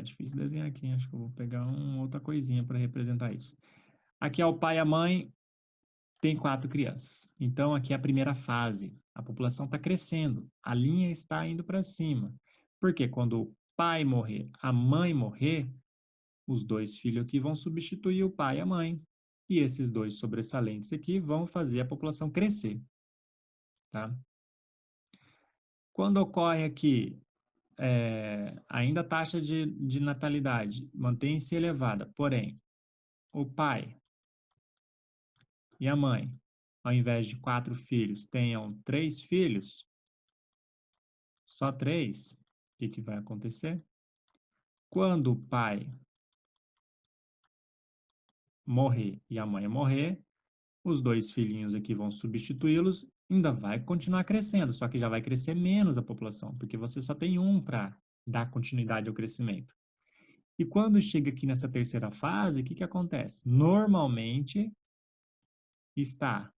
difícil desenhar aqui, acho que eu vou pegar uma outra coisinha para representar isso. Aqui é o pai e a mãe, tem 4 crianças. Então, aqui é a primeira fase. A população está crescendo, a linha está indo para cima. Porque quando o pai morrer, a mãe morrer, os 2 filhos aqui vão substituir o pai e a mãe. E esses 2 sobressalentes aqui vão fazer a população crescer, tá? Quando ocorre aqui, ainda a taxa de natalidade mantém-se elevada, porém, o pai e a mãe, ao invés de 4 filhos, tenham 3 filhos, só 3, o que vai acontecer? Quando o pai morrer e a mãe morrer, os 2 filhinhos aqui vão substituí-los, ainda vai continuar crescendo, só que já vai crescer menos a população, porque você só tem um para dar continuidade ao crescimento. E quando chega aqui nessa terceira fase, o que acontece? Normalmente está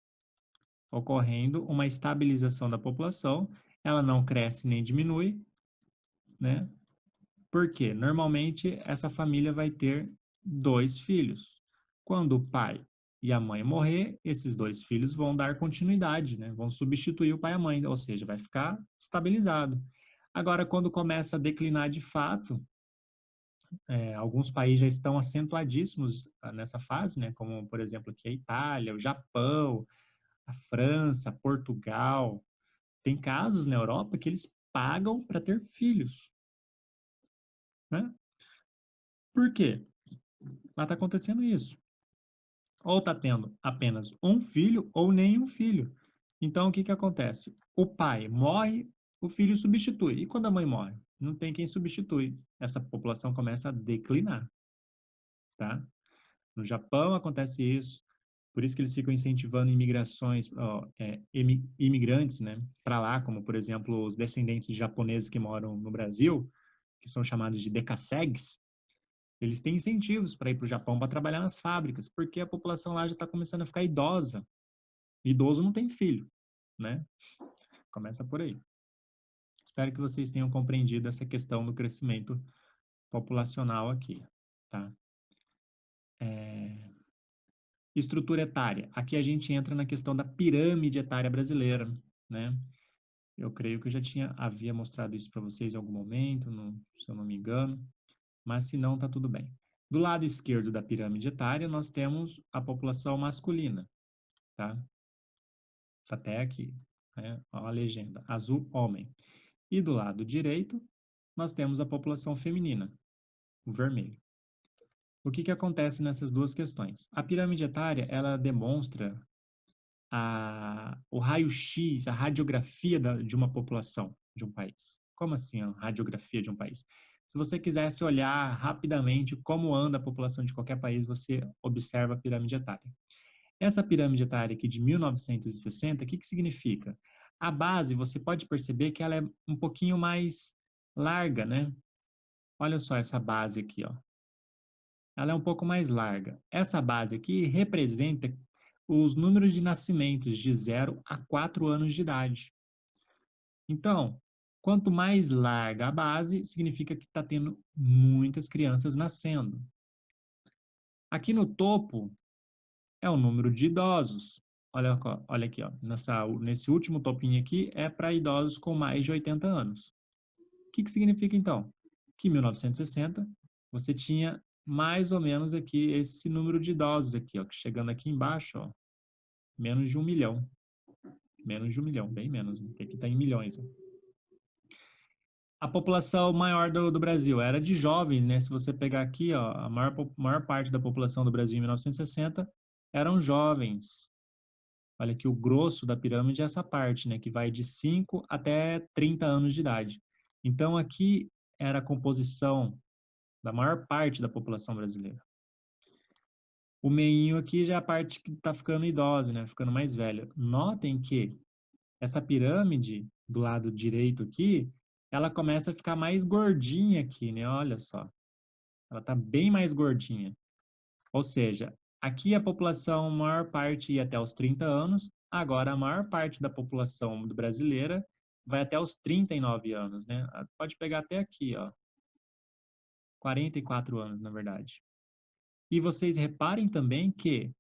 ocorrendo uma estabilização da população, ela não cresce nem diminui, né? Porque normalmente essa família vai ter 2 filhos. Quando o pai e a mãe morrer, esses 2 filhos vão dar continuidade, né? Vão substituir o pai e a mãe, ou seja, vai ficar estabilizado. Agora, quando começa a declinar de fato, alguns países já estão acentuadíssimos nessa fase, né? Como, por exemplo, aqui a Itália, o Japão, a França, Portugal. Tem casos na Europa que eles pagam para ter filhos, né? Por quê? Lá está acontecendo isso. Ou está tendo apenas um filho ou nenhum filho. Então, o que acontece? O pai morre, o filho substitui. E quando a mãe morre? Não tem quem substitui. Essa população começa a declinar, tá? No Japão acontece isso. Por isso que eles ficam incentivando imigrações, imigrantes, né, para lá, como, por exemplo, os descendentes de japoneses que moram no Brasil, que são chamados de decassegues. Eles têm incentivos para ir para o Japão para trabalhar nas fábricas, porque a população lá já está começando a ficar idosa. Idoso não tem filho, né? Começa por aí. Espero que vocês tenham compreendido essa questão do crescimento populacional aqui, tá? Estrutura etária. Aqui a gente entra na questão da pirâmide etária brasileira, né? Eu creio que eu já havia mostrado isso para vocês em algum momento, se eu não me engano, mas se não, tá tudo bem. Do lado esquerdo da pirâmide etária, nós temos a população masculina, tá? Tá até aqui, né? Ó, a legenda, azul, homem. E do lado direito, nós temos a população feminina, o vermelho. O que acontece nessas duas questões? A pirâmide etária, ela demonstra o raio-x, a radiografia de uma população de um país. Como assim a radiografia de um país? Se você quisesse olhar rapidamente como anda a população de qualquer país, você observa a pirâmide etária. Essa pirâmide etária aqui de 1960, o que significa? A base, você pode perceber que ela é um pouquinho mais larga, né? Olha só essa base aqui, ó. Ela é um pouco mais larga. Essa base aqui representa os números de nascimentos de 0 a 4 anos de idade. Então, quanto mais larga a base, significa que está tendo muitas crianças nascendo. Aqui no topo é o número de idosos. Olha aqui, ó, nesse último topinho aqui é para idosos com mais de 80 anos. O que significa então? Que em 1960 você tinha mais ou menos aqui esse número de idosos aqui, ó, que chegando aqui embaixo, ó, menos de 1 milhão. Menos de 1 milhão, bem menos, porque aqui está em milhões. Ó. A população maior do Brasil era de jovens, né? Se você pegar aqui, ó, a maior parte da população do Brasil em 1960 eram jovens. Olha aqui, o grosso da pirâmide é essa parte, né? Que vai de 5 até 30 anos de idade. Então, aqui era a composição da maior parte da população brasileira. O meinho aqui já é a parte que está ficando idosa, né? Ficando mais velha. Notem que essa pirâmide do lado direito aqui, ela começa a ficar mais gordinha aqui, né? Olha só. Ela está bem mais gordinha. Ou seja, aqui a população, a maior parte ia até os 30 anos, agora a maior parte da população brasileira vai até os 39 anos, né? Pode pegar até aqui, ó. 44 anos, na verdade. E vocês reparem também que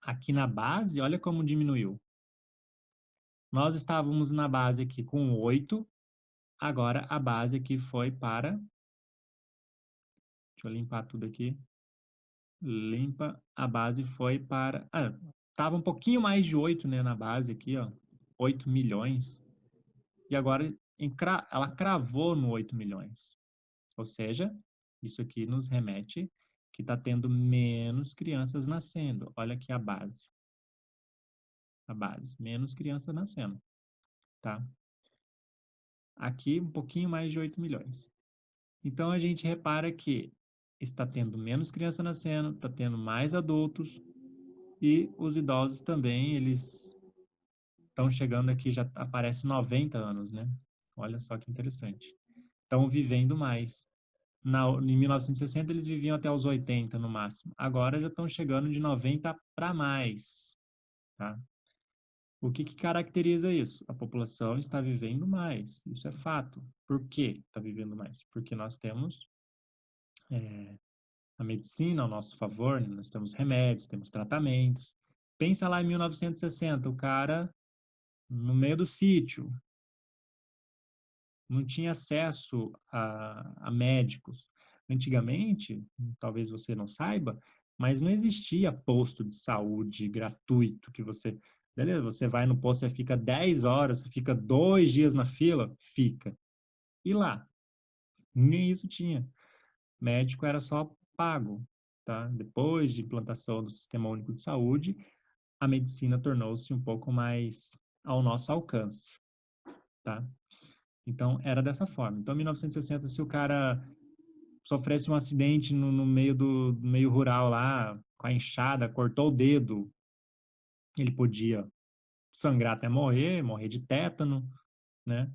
aqui na base, olha como diminuiu. Nós estávamos na base aqui com 8, agora a base aqui foi para... Deixa eu limpar tudo aqui. Limpa, a base foi para... estava um pouquinho mais de 8, né, na base aqui, ó. 8 milhões. E agora ela cravou no 8 milhões. Ou seja, isso aqui nos remete que está tendo menos crianças nascendo. Olha aqui a base. A base, menos crianças nascendo, tá? Aqui um pouquinho mais de 8 milhões. Então a gente repara que está tendo menos criança nascendo, está tendo mais adultos e os idosos também, eles estão chegando aqui, já aparece 90 anos, né? Olha só que interessante. Estão vivendo mais. Em 1960 eles viviam até os 80 no máximo. Agora já estão chegando de 90 para mais, tá? O que caracteriza isso? A população está vivendo mais. Isso é fato. Por que está vivendo mais? Porque nós temos a medicina ao nosso favor, né? Nós temos remédios, temos tratamentos. Pensa lá em 1960, o cara no meio do sítio, não tinha acesso a médicos. Antigamente, talvez você não saiba, mas não existia posto de saúde gratuito que você... Beleza, você vai no posto, você fica 10 horas, você fica 2 dias na fila, fica. E lá? Nem isso tinha. Médico era só pago, tá? Depois de implantação do Sistema Único de Saúde, a medicina tornou-se um pouco mais ao nosso alcance, tá? Então, era dessa forma. Então, em 1960, se o cara sofresse um acidente no meio do meio rural lá, com a enxada, cortou o dedo, ele podia sangrar até morrer de tétano, né?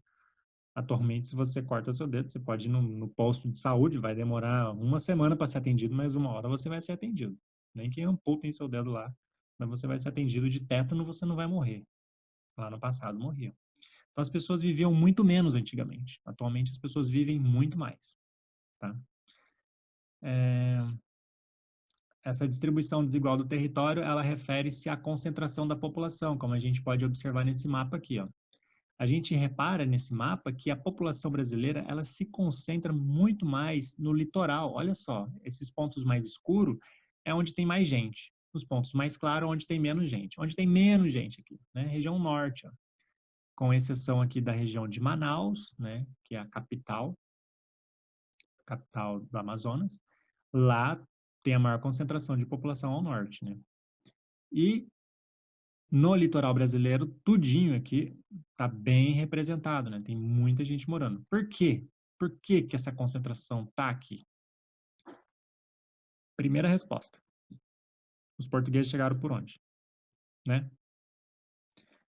Atualmente, se você corta seu dedo, você pode ir no posto de saúde, vai demorar uma semana para ser atendido, mas uma hora você vai ser atendido. Nem que amputem seu dedo lá, mas você vai ser atendido de tétano, você não vai morrer. Lá no passado morriam. Então, as pessoas viviam muito menos antigamente. Atualmente, as pessoas vivem muito mais, tá? Essa distribuição desigual do território, ela refere-se à concentração da população, como a gente pode observar nesse mapa aqui, ó. A gente repara nesse mapa que a população brasileira, ela se concentra muito mais no litoral. Olha só, esses pontos mais escuros é onde tem mais gente. Os pontos mais claros, onde tem menos gente. Onde tem menos gente aqui, né? Região norte, ó. Com exceção aqui da região de Manaus, né? Que é a capital do Amazonas. Lá tem a maior concentração de população ao norte, né? E no litoral brasileiro, tudinho aqui está bem representado, né? Tem muita gente morando. Por quê? Por que que essa concentração está aqui? Primeira resposta. Os portugueses chegaram por onde? Né?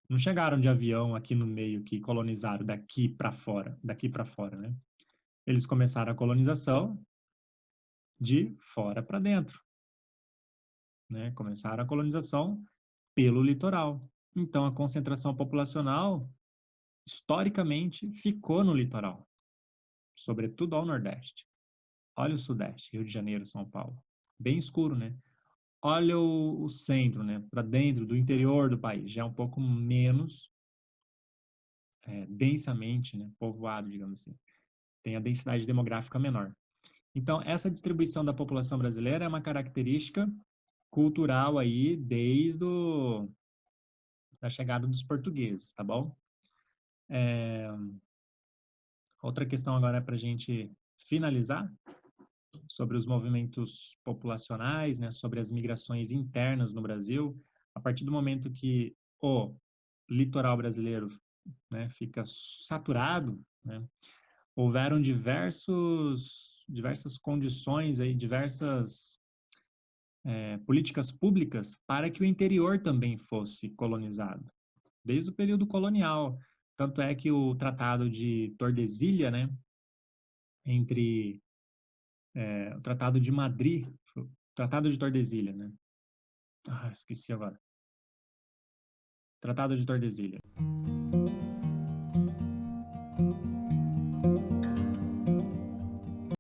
Não chegaram de avião aqui no meio que colonizaram daqui para fora, né? Eles começaram a colonização de fora para dentro, né? Começaram a colonização pelo litoral. Então, a concentração populacional, historicamente, ficou no litoral, sobretudo ao Nordeste. Olha o Sudeste, Rio de Janeiro, São Paulo. Bem escuro, né? Olha o centro, né? Para dentro do interior do país, já é um pouco menos densamente, né? Povoado, digamos assim. Tem a densidade demográfica menor. Então, essa distribuição da população brasileira é uma característica cultural aí desde a chegada dos portugueses, tá bom? Outra questão agora é para a gente finalizar sobre os movimentos populacionais, né, sobre as migrações internas no Brasil. A partir do momento que o litoral brasileiro, né, fica saturado, né, houveram diversas condições aí, diversas políticas públicas para que o interior também fosse colonizado, desde o período colonial. Tanto é que o Tratado de Tordesilhas, né, entre o Tratado de Madrid, Tratado de Tordesilhas, né? Esqueci agora. Tratado de Tordesilhas.